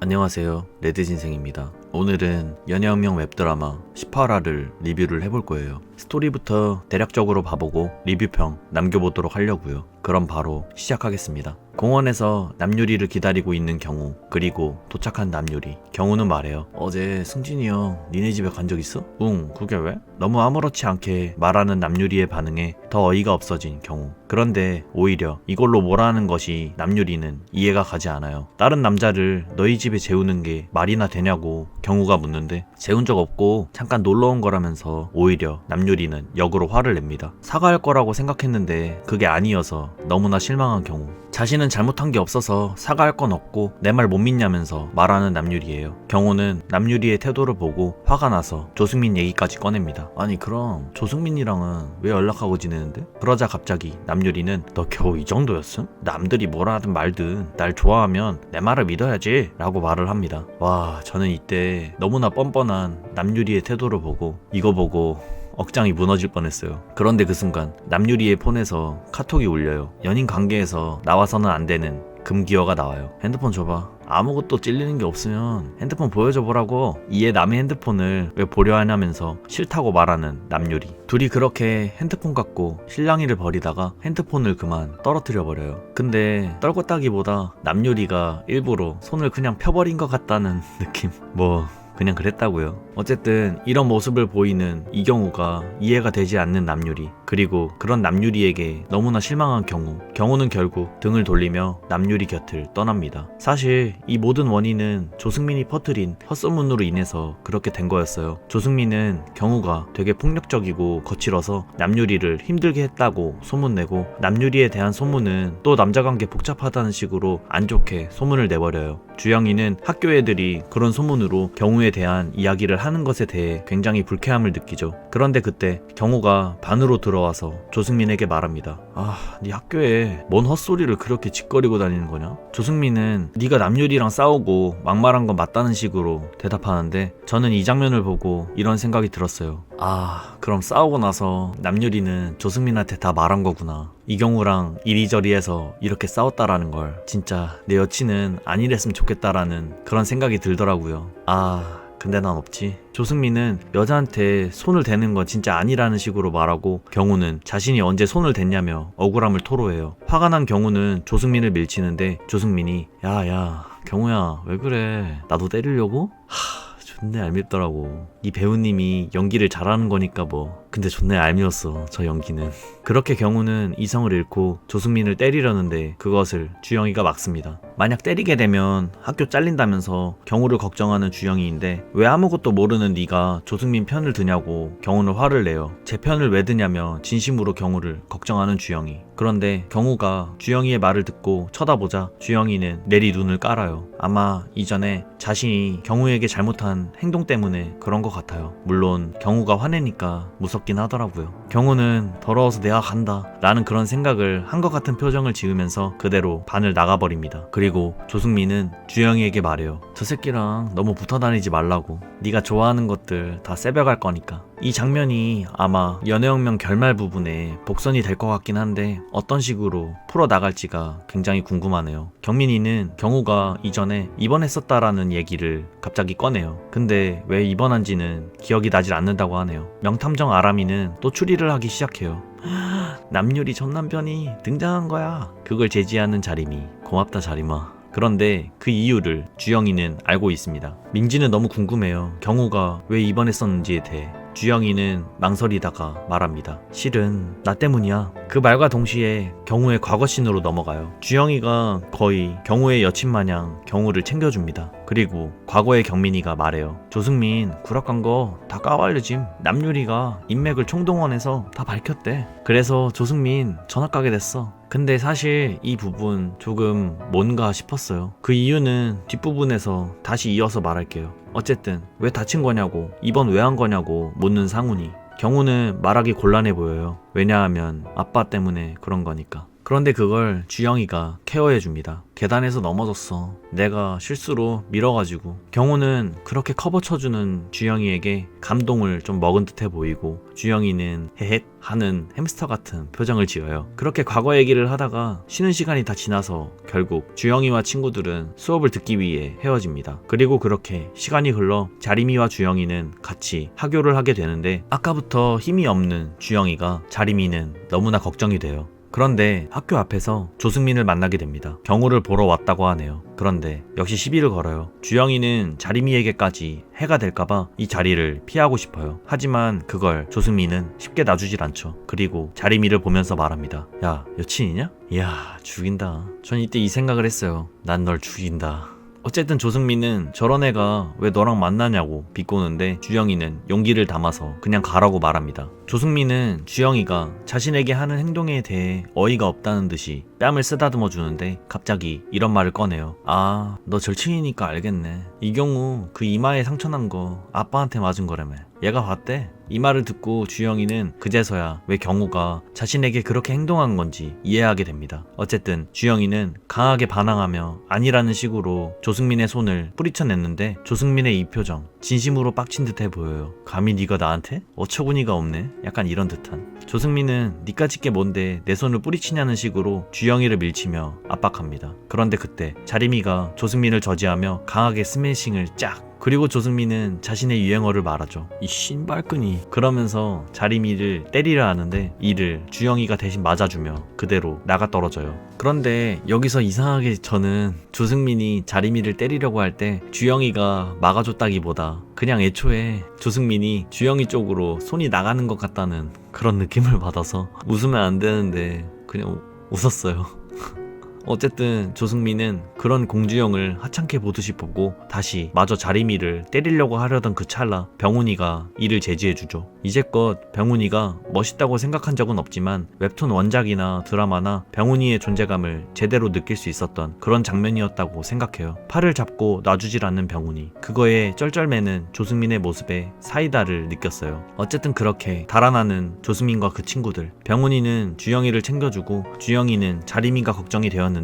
안녕하세요, 레드진생입니다. 오늘은 연예혁명 웹드라마 18화를 리뷰를 해볼 거예요. 스토리부터 대략적으로 봐보고 리뷰평 남겨보도록 하려고요. 그럼 바로 시작하겠습니다. 공원에서 남유리를 기다리고 있는 경우, 그리고 도착한 남유리. 경우는 말해요. 어제 승진이 형 니네 집에 간 적 있어? 응, 그게 왜? 너무 아무렇지 않게 말하는 남유리의 반응에 더 어이가 없어진 경우. 그런데 오히려 이걸로 뭐라는 것이 남유리는 이해가 가지 않아요. 다른 남자를 너희 집에 재우는 게 말이나 되냐고 경우가 묻는데 재운 적 없고 잠깐 놀러 온 거라면서 오히려 남유리는 역으로 화를 냅니다. 사과할 거라고 생각했는데 그게 아니어서 너무나 실망한 경우. 자신은 잘못한 게 없어서 사과할 건 없고 내 말 못 믿냐면서 말하는 남유리예요. 경호는 남유리의 태도를 보고 화가 나서 조승민 얘기까지 꺼냅니다. 아니 그럼 조승민이랑은 왜 연락하고 지내는데? 그러자 갑자기 남유리는 너 겨우 이 정도였음? 남들이 뭐라 하든 말든 날 좋아하면 내 말을 믿어야지 라고 말을 합니다. 와, 저는 이때 너무나 뻔뻔한 남유리의 태도를 보고 이거 보고 억장이 무너질 뻔했어요. 그런데 그 순간 남유리의 폰에서 카톡이 울려요. 연인 관계에서 나와서는 안 되는 금기어가 나와요. 핸드폰 줘봐. 아무것도 찔리는 게 없으면 핸드폰 보여줘 보라고. 이에 남의 핸드폰을 왜 보려 하냐면서 싫다고 말하는 남유리. 둘이 그렇게 핸드폰 갖고 실랑이를 벌이다가 핸드폰을 그만 떨어뜨려 버려요. 근데 떨궜다기보다 남유리가 일부러 손을 그냥 펴버린 것 같다는 느낌. 그냥 그랬다고요. 어쨌든 이런 모습을 보이는 이경우가 이해가 되지 않는 남유리, 그리고 그런 남유리에게 너무나 실망한 경우는 결국 등을 돌리며 남유리 곁을 떠납니다. 사실 이 모든 원인은 조승민이 퍼뜨린 헛소문으로 인해서 그렇게 된 거였어요. 조승민은 경우가 되게 폭력적이고 거칠어서 남유리를 힘들게 했다고 소문내고, 남유리에 대한 소문은 또 남자관계 복잡하다는 식으로 안 좋게 소문을 내버려요. 주영이는 학교 애들이 그런 소문으로 경우에 대한 이야기를 하는 것에 대해 굉장히 불쾌함을 느끼죠. 그런데 그때 경우가 반으로 들어와서 조승민에게 말합니다. 네 학교에 뭔 헛소리를 그렇게 짓거리고 다니는 거냐? 조승민은 네가 남유리랑 싸우고 막말한 건 맞다는 식으로 대답하는데, 저는 이 장면을 보고 이런 생각이 들었어요. 그럼 싸우고 나서 남유리는 조승민한테 다 말한 거구나. 이경우랑 이리저리 해서 이렇게 싸웠다라는 걸 진짜 내 여친은 안 이랬으면 좋겠다라는 그런 생각이 들더라고요. 근데 난 없지. 조승민은 여자한테 손을 대는 건 진짜 아니라는 식으로 말하고, 경우는 자신이 언제 손을 댔냐며 억울함을 토로해요. 화가 난 경우는 조승민을 밀치는데 조승민이 야 경우야 왜 그래, 나도 때리려고? 존내 얄밉더라고. 이 배우님이 연기를 잘하는 거니까 뭐. 근데 존내 얄미웠어, 저 연기는. 그렇게 경우는 이성을 잃고 조승민을 때리려는데 그것을 주영이가 막습니다. 만약 때리게 되면 학교 잘린다면서 경우를 걱정하는 주영이인데, 왜 아무것도 모르는 네가 조승민 편을 드냐고 경우는 화를 내요. 제 편을 왜 드냐며 진심으로 경우를 걱정하는 주영이. 그런데 경우가 주영이의 말을 듣고 쳐다보자 주영이는 내리 눈을 깔아요. 아마 이전에 자신이 경우에게 잘못한 행동 때문에 그런 것 같아요. 물론 경우가 화내니까 무섭긴 하더라고요. 경우는 더러워서 내가 간다 라는 그런 생각을 한 것 같은 표정을 지으면서 그대로 반을 나가버립니다. 그리고 조승민은 주영이에게 말해요. 저 새끼랑 너무 붙어 다니지 말라고. 네가 좋아하는 것들 다 세벼갈 거니까. 이 장면이 아마 연애혁명 결말 부분에 복선이 될 것 같긴 한데 어떤 식으로 풀어나갈지가 굉장히 궁금하네요. 경민이는 경우가 이전에 입원했었다라는 얘기를 갑자기 꺼내요. 근데 왜 입원한지는 기억이 나질 않는다고 하네요. 명탐정 아람이는 또 추리를 하기 시작해요. 남유리 전 남편이 등장한 거야. 그걸 제지하는 자림이. 고맙다 자림아. 그런데 그 이유를 주영이는 알고 있습니다. 민지는 너무 궁금해요. 경우가 왜 입원했었는지에 대해. 주영이는 망설이다가 말합니다. 실은 나 때문이야. 그 말과 동시에 경우의 과거신으로 넘어가요. 주영이가 거의 경우의 여친 마냥 경우를 챙겨줍니다. 그리고 과거의 경민이가 말해요. 조승민 구락한 거 다 까발려짐. 남유리가 인맥을 총동원해서 다 밝혔대. 그래서 조승민 전학 가게 됐어. 근데 사실 이 부분 조금 뭔가 싶었어요. 그 이유는 뒷부분에서 다시 이어서 말할게요. 어쨌든 왜 다친 거냐고, 입원 왜 한 거냐고 묻는 상훈이. 경우는 말하기 곤란해 보여요. 왜냐하면 아빠 때문에 그런 거니까. 그런데 그걸 주영이가 케어해줍니다. 계단에서 넘어졌어. 내가 실수로 밀어가지고. 경호는 그렇게 커버 쳐주는 주영이에게 감동을 좀 먹은 듯해 보이고 주영이는 헤헷 하는 햄스터 같은 표정을 지어요. 그렇게 과거 얘기를 하다가 쉬는 시간이 다 지나서 결국 주영이와 친구들은 수업을 듣기 위해 헤어집니다. 그리고 그렇게 시간이 흘러 자림이와 주영이는 같이 하교를 하게 되는데 아까부터 힘이 없는 주영이가 자림이는 너무나 걱정이 돼요. 그런데 학교 앞에서 조승민을 만나게 됩니다. 경호를 보러 왔다고 하네요. 그런데 역시 시비를 걸어요. 주영이는 자림이에게까지 해가 될까봐 이 자리를 피하고 싶어요. 하지만 그걸 조승민은 쉽게 놔주질 않죠. 그리고 자림이를 보면서 말합니다. 야, 여친이냐? 이야, 죽인다. 전 이때 이 생각을 했어요. 난 널 죽인다. 어쨌든 조승민은 저런 애가 왜 너랑 만나냐고 비꼬는데 주영이는 용기를 담아서 그냥 가라고 말합니다. 조승민은 주영이가 자신에게 하는 행동에 대해 어이가 없다는 듯이 뺨을 쓰다듬어 주는데 갑자기 이런 말을 꺼내요. 아, 너 절친이니까 알겠네. 이 경우 그 이마에 상처난 거 아빠한테 맞은 거라며. 얘가 봤대. 이 말을 듣고 주영이는 그제서야 왜 경우가 자신에게 그렇게 행동한 건지 이해하게 됩니다. 어쨌든 주영이는 강하게 반항하며 아니라는 식으로 조승민의 손을 뿌리쳐냈는데 조승민의 이 표정 진심으로 빡친 듯해 보여요. 감히 네가 나한테? 어처구니가 없네. 약간 이런 듯한. 조승민은 니까짓 게 뭔데 내 손을 뿌리치냐는 식으로 주영이를 밀치며 압박합니다. 그런데 그때 자림이가 조승민을 저지하며 강하게 스매싱을 쫙. 그리고 조승민은 자신의 유행어를 말하죠. 이 신발끈이. 그러면서 자림이를 때리려 하는데 이를 주영이가 대신 맞아주며 그대로 나가 떨어져요. 그런데 여기서 이상하게 저는 조승민이 자림이를 때리려고 할 때 주영이가 막아줬다기보다 그냥 애초에 조승민이 주영이 쪽으로 손이 나가는 것 같다는 그런 느낌을 받아서 웃으면 안 되는데 그냥 웃었어요. 어쨌든 조승민은 그런 공주영을 하찮게 보듯이 보고 다시 마저 자림이를 때리려고 하려던 그 찰나 병훈이가 이를 제지해주죠. 이제껏 병훈이가 멋있다고 생각한 적은 없지만 웹툰 원작이나 드라마나 병훈이의 존재감을 제대로 느낄 수 있었던 그런 장면이었다고 생각해요. 팔을 잡고 놔주질 않는 병훈이. 그거에 쩔쩔매는 조승민의 모습에 사이다를 느꼈어요. 어쨌든 그렇게 달아나는 조승민과 그 친구들. 병훈이는 주영이를 챙겨주고 주영이는 자림이가 걱정이 되었는데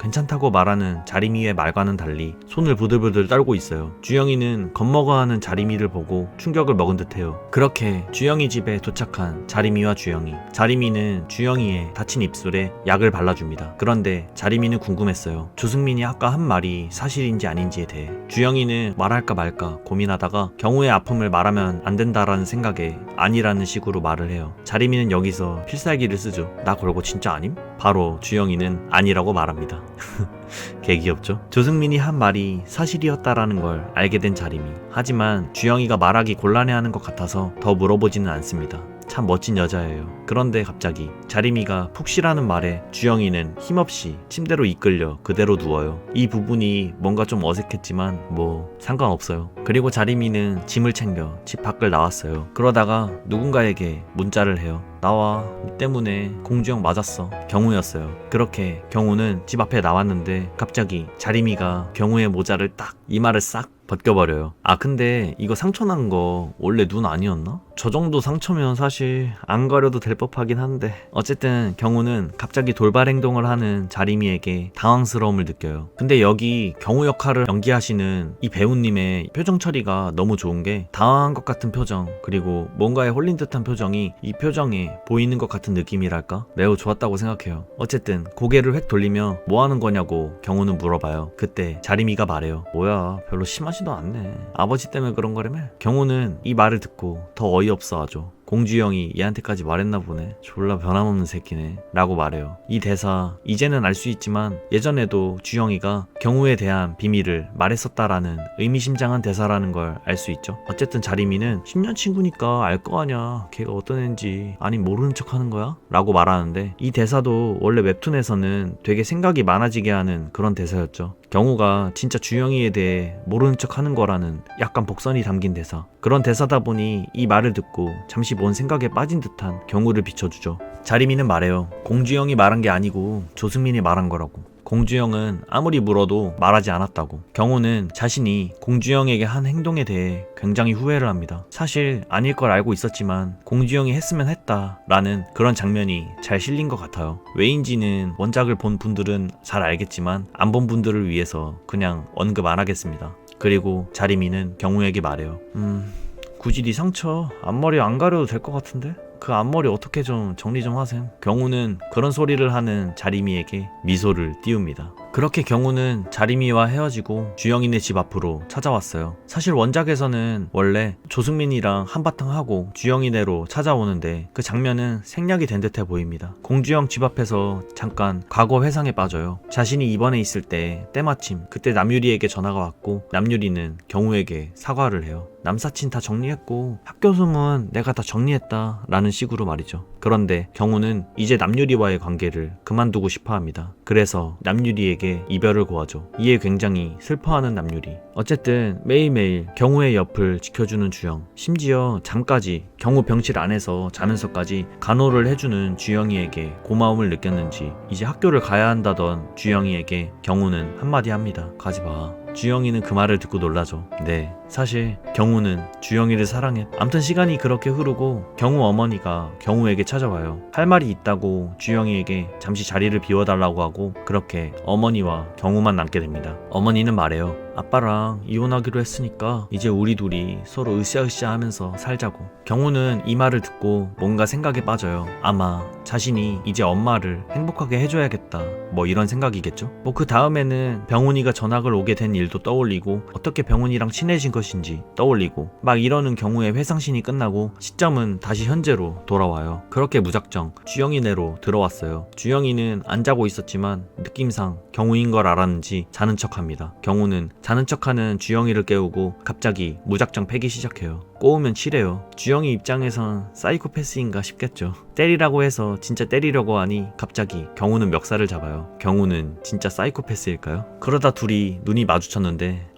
괜찮다고 말하는 자림이의 말과는 달리 손을 부들부들 떨고 있어요. 주영이는 겁먹어하는 자림이를 보고 충격을 먹은 듯해요. 그렇게 주영이 집에 도착한 자림이와 주영이. 자림이는 주영이의 다친 입술에 약을 발라줍니다. 그런데 자림이는 궁금했어요. 조승민이 아까 한 말이 사실인지 아닌지에 대해. 주영이는 말할까 말까 고민하다가 경우의 아픔을 말하면 안 된다라는 생각에 아니라는 식으로 말을 해요. 자림이는 여기서 필살기를 쓰죠. 나 걸고 진짜 아님? 바로 주영이는 아니라고 말합니다. 개귀엽죠? 조승민이 한 말이 사실이었다라는 걸 알게 된 자림이. 하지만 주영이가 말하기 곤란해하는 것 같아서 더 물어보지는 않습니다. 참 멋진 여자예요. 그런데 갑자기 자림이가 푹 쉬라는 말에 주영이는 힘없이 침대로 이끌려 그대로 누워요. 이 부분이 뭔가 좀 어색했지만 뭐 상관없어요. 그리고 자림이는 짐을 챙겨 집 밖을 나왔어요. 그러다가 누군가에게 문자를 해요. 나와. 니 때문에 공주형 맞았어. 경우였어요. 그렇게 경우는 집 앞에 나왔는데 갑자기 자림이가 경우의 모자를 딱 이마를 싹 벗겨버려요. 아 근데 이거 상처 난 거 원래 눈 아니었나? 저 정도 상처면 사실 안 가려도 될 법하긴 한데 어쨌든 경우는 갑자기 돌발 행동을 하는 자림이에게 당황스러움을 느껴요. 근데 여기 경우 역할을 연기하시는 이 배우님의 표정 처리가 너무 좋은 게 당황한 것 같은 표정 그리고 뭔가에 홀린 듯한 표정이 이 표정에 보이는 것 같은 느낌이랄까? 매우 좋았다고 생각해요. 어쨌든 고개를 획 돌리며 뭐 하는 거냐고 경우는 물어봐요. 그때 자림이가 말해요. 뭐야 별로 심하지도 않네. 아버지 때문에 그런 거라며? 경우는 이 말을 듣고 더 어이없어 하죠. 공주형이 얘한테까지 말했나 보네. 졸라 변함없는 새끼네 라고 말해요. 이 대사 이제는 알 수 있지만 예전에도 주영이가 경우에 대한 비밀을 말했었다라는 의미심장한 대사라는 걸 알 수 있죠. 어쨌든 자림이는 10년 친구니까 알 거 아냐. 걔가 어떤 애인지. 아니 모르는 척 하는 거야? 라고 말하는데 이 대사도 원래 웹툰에서는 되게 생각이 많아지게 하는 그런 대사였죠. 경우가 진짜 주영이에 대해 모르는 척 하는 거라는 약간 복선이 담긴 대사. 그런 대사다 보니 이 말을 듣고 잠시 뭔 생각에 빠진 듯한 경우를 비춰주죠. 자림이는 말해요. 공주형이 말한 게 아니고 조승민이 말한 거라고. 공주영은 아무리 물어도 말하지 않았다고. 경우는 자신이 공주영에게 한 행동에 대해 굉장히 후회를 합니다. 사실 아닐 걸 알고 있었지만 공주영이 했으면 했다 라는 그런 장면이 잘 실린 것 같아요. 왜인지는 원작을 본 분들은 잘 알겠지만 안 본 분들을 위해서 그냥 언급 안 하겠습니다. 그리고 자리미는 경우에게 말해요. 굳이 네 상처 앞머리 안 가려도 될 것 같은데? 그 앞머리 어떻게 좀 정리 좀 하셈. 경우는 그런 소리를 하는 자리미에게 미소를 띄웁니다. 그렇게 경우는 자리미와 헤어지고 주영이네 집 앞으로 찾아왔어요. 사실 원작에서는 원래 조승민이랑 한바탕 하고 주영이네로 찾아오는데 그 장면은 생략이 된 듯해 보입니다. 공주영 집 앞에서 잠깐 과거 회상에 빠져요. 자신이 입원해 있을 때 때마침 그때 남유리에게 전화가 왔고 남유리는 경우에게 사과를 해요. 남사친 다 정리했고 학교 소문 내가 다 정리했다 라는 식으로 말이죠. 그런데 경우는 이제 남유리와의 관계를 그만두고 싶어 합니다. 그래서 남유리에게 이별을 고하죠. 이에 굉장히 슬퍼하는 남유리. 어쨌든 매일매일 경우의 옆을 지켜주는 주영, 심지어 잠까지 경우 병실 안에서 자면서까지 간호를 해주는 주영이에게 고마움을 느꼈는지 이제 학교를 가야 한다던 주영이에게 경우는 한마디 합니다. 가지마. 주영이는 그 말을 듣고 놀라죠. 네, 사실 경우는 주영이를 사랑해. 암튼 시간이 그렇게 흐르고 경우 어머니가 경우에게 찾아와요. 할 말이 있다고 주영이에게 잠시 자리를 비워달라고 하고 그렇게 어머니와 경우만 남게 됩니다. 어머니는 말해요. 아빠랑 이혼하기로 했으니까 이제 우리 둘이 서로 으쌰으쌰 하면서 살자고. 경우는 이 말을 듣고 뭔가 생각에 빠져요. 아마 자신이 이제 엄마를 행복하게 해줘야겠다 뭐 이런 생각이겠죠. 뭐 그 다음에는 병훈이가 전학을 오게 된 일도 떠올리고 어떻게 병훈이랑 친해진 것인지 떠올리고 막 이러는 경우에 회상신이 끝나고 시점은 다시 현재로 돌아와요. 그렇게 무작정 주영이네로 들어왔어요. 주영이는 안 자고 있었지만 느낌상 경우인 걸 알았는지 자는 척합니다. 경우는 자는 척하는 주영이를 깨우고 갑자기 무작정 패기 시작해요. 꼬우면 치래요. 주영이 입장에선 사이코패스인가 싶겠죠. 때리라고 해서 진짜 때리려고 하니 갑자기 경우는 멱살을 잡아요. 경우는 진짜 사이코패스일까요? 그러다 둘이 눈이 마주쳤는데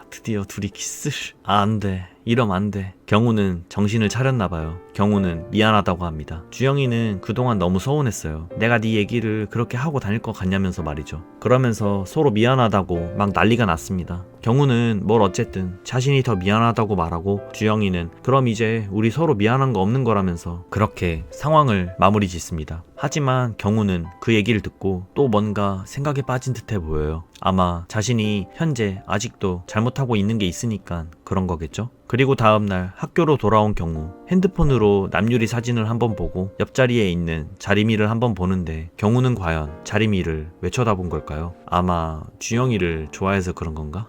드디어 둘이 키스를. 안돼. 이러면 안돼. 경우는 정신을 차렸나봐요. 경우는 미안하다고 합니다. 주영이는 그동안 너무 서운했어요. 내가 네 얘기를 그렇게 하고 다닐 것 같냐면서 말이죠. 그러면서 서로 미안하다고 막 난리가 났습니다. 경우는 뭘 어쨌든 자신이 더 미안하다고 말하고 주영이는 그럼 이제 우리 서로 미안한 거 없는 거라면서 그렇게 상황을 마무리 짓습니다. 하지만 경우는 그 얘기를 듣고 또 뭔가 생각에 빠진 듯해 보여요. 아마 자신이 현재 아직도 잘못하고 있는 게 있으니까 그런 거겠죠? 그리고 다음날 학교로 돌아온 경우 핸드폰으로 남유리 사진을 한번 보고 옆자리에 있는 자리미를 한번 보는데 경우는 과연 자리미를 왜 쳐다본 걸까요? 아마 주영이를 좋아해서 그런 건가?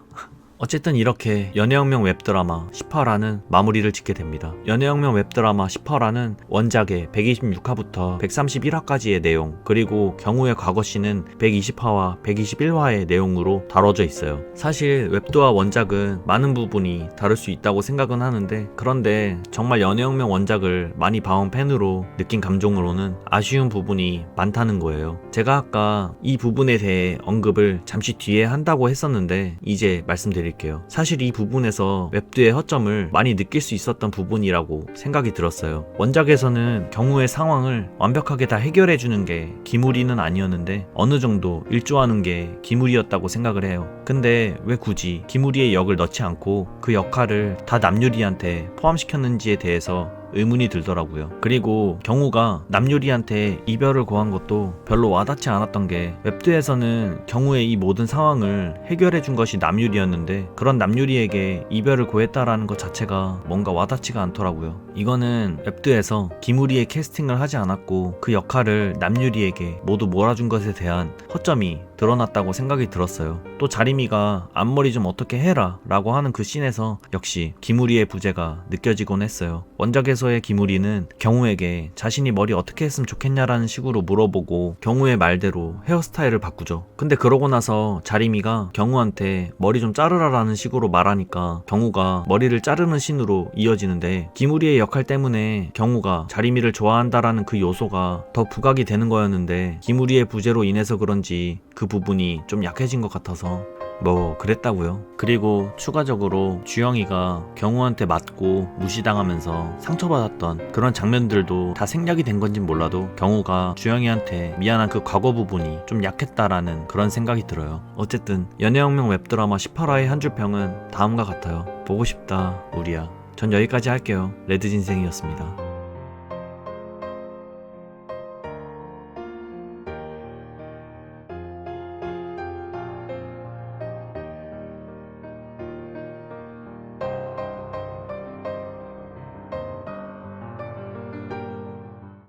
어쨌든 이렇게 연애혁명 웹드라마 10화라는 마무리를 짓게 됩니다. 연애혁명 웹드라마 10화라는 원작의 126화부터 131화까지의 내용 그리고 경우의 과거시는 120화와 121화의 내용으로 다뤄져 있어요. 사실 웹드와 원작은 많은 부분이 다를 수 있다고 생각은 하는데 그런데 정말 연애혁명 원작을 많이 봐온 팬으로 느낀 감정으로는 아쉬운 부분이 많다는 거예요. 제가 아까 이 부분에 대해 언급을 잠시 뒤에 한다고 했었는데 이제 말씀드릴게요. 사실 이 부분에서 웹드의 허점을 많이 느낄 수 있었던 부분이라고 생각이 들었어요. 원작에서는 경우의 상황을 완벽하게 다 해결해주는 게 기무리는 아니었는데 어느 정도 일조하는 게 기무리였다고 생각을 해요. 근데 왜 굳이 기무리의 역을 넣지 않고 그 역할을 다 남유리한테 포함시켰는지에 대해서 의문이 들더라고요. 그리고 경우가 남유리한테 이별을 고한 것도 별로 와닿지 않았던 게 웹드에서는 경우의 이 모든 상황을 해결해준 것이 남유리였는데 그런 남유리에게 이별을 고했다라는 것 자체가 뭔가 와닿지가 않더라고요. 이거는 웹드에서 기무리의 캐스팅을 하지 않았고 그 역할을 남유리에게 모두 몰아준 것에 대한 허점이 드러났다고 생각이 들었어요. 또 자리미가 앞머리 좀 어떻게 해라 라고 하는 그 씬에서 역시 기무리의 부재가 느껴지곤 했어요. 원작에서의 기무리는 경우에게 자신이 머리 어떻게 했으면 좋겠냐라는 식으로 물어보고 경우의 말대로 헤어스타일을 바꾸죠. 근데 그러고 나서 자리미가 경우한테 머리 좀 자르라라는 식으로 말하니까 경우가 머리를 자르는 씬으로 이어지는데 기무리의 역할 때문에 경우가 자리미를 좋아한다라는 그 요소가 더 부각이 되는 거였는데 기무리의 부재로 인해서 그런지 그 부분이 좀 약해진 것 같아서 뭐 그랬다고요. 그리고 추가적으로 주영이가 경우한테 맞고 무시당하면서 상처받았던 그런 장면들도 다 생략이 된 건진 몰라도 경우가 주영이한테 미안한 그 과거 부분이 좀 약했다라는 그런 생각이 들어요. 어쨌든 연애혁명 웹드라마 18화의 한 줄평은 다음과 같아요. 보고 싶다 우리야. 전 여기까지 할게요. 레드진생이었습니다.